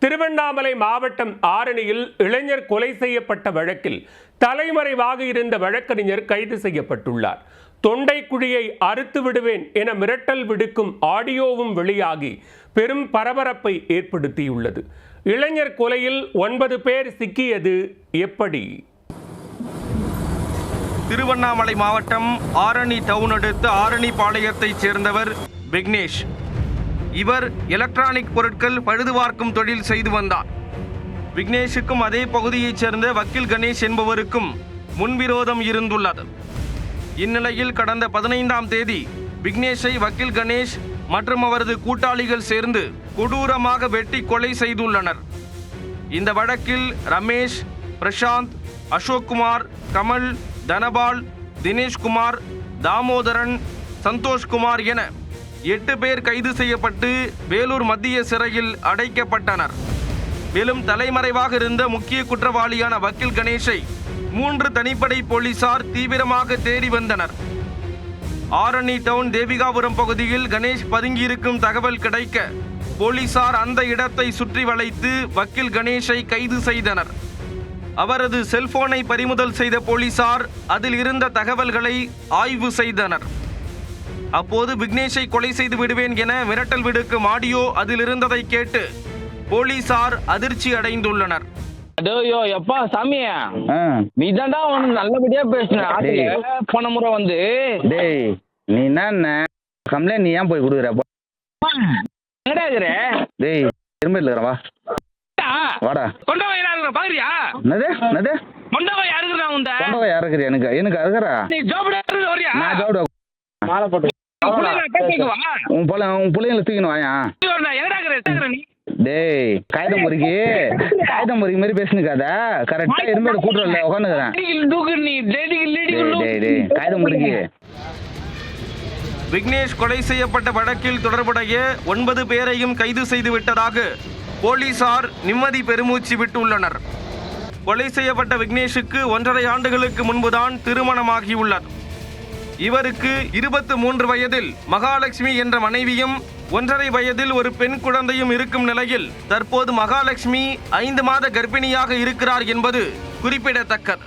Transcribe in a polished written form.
திருவண்ணாமலை மாவட்டம் ஆரணியில் இளைஞர் கொலை செய்யப்பட்ட வழக்கில் தலைமறைவாக இருந்த வழக்கறிஞர் கைது செய்யப்பட்டுள்ளார். தொண்டை குழியை அறுத்து விடுவேன் என மிரட்டல் விடுக்கும் ஆடியோவும் வெளியாகி பெரும் பரபரப்பை ஏற்படுத்தியுள்ளது. இளைஞர் கொலையில் 9 பேர் சிக்கியது எப்படி? திருவண்ணாமலை மாவட்டம் ஆரணி டவுன் அடுத்த ஆரணிபாளையத்தைச் சேர்ந்தவர் விக்னேஷ். இவர் எலக்ட்ரானிக் பொருட்கள் பழுதுபார்க்கும் தொழில் செய்து வந்தார். விக்னேஷுக்கும் அதே பகுதியைச் சேர்ந்த வக்கீல் கணேஷ் என்பவருக்கும் முன்விரோதம் இருந்துள்ளது. இந்நிலையில் கடந்த 15ஆம் தேதி விக்னேஷை வக்கீல் கணேஷ் மற்றும் அவரது கூட்டாளிகள் சேர்ந்து கொடூரமாக வெட்டி கொலை செய்துள்ளனர். இந்த வழக்கில் ரமேஷ், பிரசாந்த், அசோக்குமார், கமல், தனபால், தினேஷ்குமார், தாமோதரன், சந்தோஷ்குமார் என 8 பேர் கைது செய்யப்பட்டு வேலூர் மத்திய சிறையில் அடைக்கப்பட்டனர். மேலும் தலைமறைவாக இருந்த முக்கிய குற்றவாளியான வக்கீல் கணேஷை 3 தனிப்படை போலீசார் தீவிரமாக தேடி வந்தனர். ஆரணி டவுன் தேவிகாபுரம் பகுதியில் கணேஷ் பதுங்கியிருக்கும் தகவல் கிடைக்க போலீசார் அந்த இடத்தை சுற்றி வளைத்து வக்கீல் கணேஷை கைது செய்தனர். அவரது செல்போனை பறிமுதல் செய்த போலீசார் அதில் இருந்த தகவல்களை ஆய்வு செய்தனர். அப்போது விக்னேஷை கொலை செய்து விடுவேன் என மிரட்டல் விடுக்கும் ஆடியோ அதில் இருந்ததை கேட்டு போலீசார் அதிர்ச்சி அடைந்துள்ளனர். அடோயோ எப்பா சாமி, நீ தான்டா ஒன்று நல்லபடியா பேசுன. போன முறை வந்து டேய் நீ என்ன கம்ப்ளைண்ட் நீ ஏன் போய் கொடுக்குற? எங்கடா இருக்கிற? டேய் திரும்ப இல்லைறவா வாடா. கொண்டவன் யாரு பாக்குறியா? என்னது என்னது கொண்டவன் யாருக்குறா? உண்ட கொண்டவன் யாருக்குற? எனக்கு அருகிறா. நீ ஜோபடா வரியா? நான் ஜோபடா மாலை போட்டு உன் பிள்ளைங்களை தூக்கின்னு வாயா. எங்கடா இருக்கிற நீ? டேய் காகிதம் பொறுக்கி மாதிரி பேசுனுக்காத. கரெக்டா இரும்பு கூட்டுறல உட்காந்துக்கிறேன். காகிதம் பொறுக்கி. விக்னேஷ் கொலை செய்யப்பட்ட வழக்கில் தொடர்புடைய 9 பேரையும் கைது செய்து விட்டதாக போலீசார் நிம்மதி பெருமூச்சு விட்டுள்ளனர். கொலை செய்யப்பட்ட விக்னேஷுக்கு 1.5 ஆண்டுகளுக்கு முன்புதான் திருமணமாகியுள்ளது. இவருக்கு 23 வயதில் மகாலட்சுமி என்ற மனைவியும் 1.5 வயதில் ஒரு பெண் குழந்தையும் இருக்கும் நிலையில் தற்போது மகாலட்சுமி 5 மாத கர்ப்பிணியாக இருக்கிறார் என்பது குறிப்பிடத்தக்கது.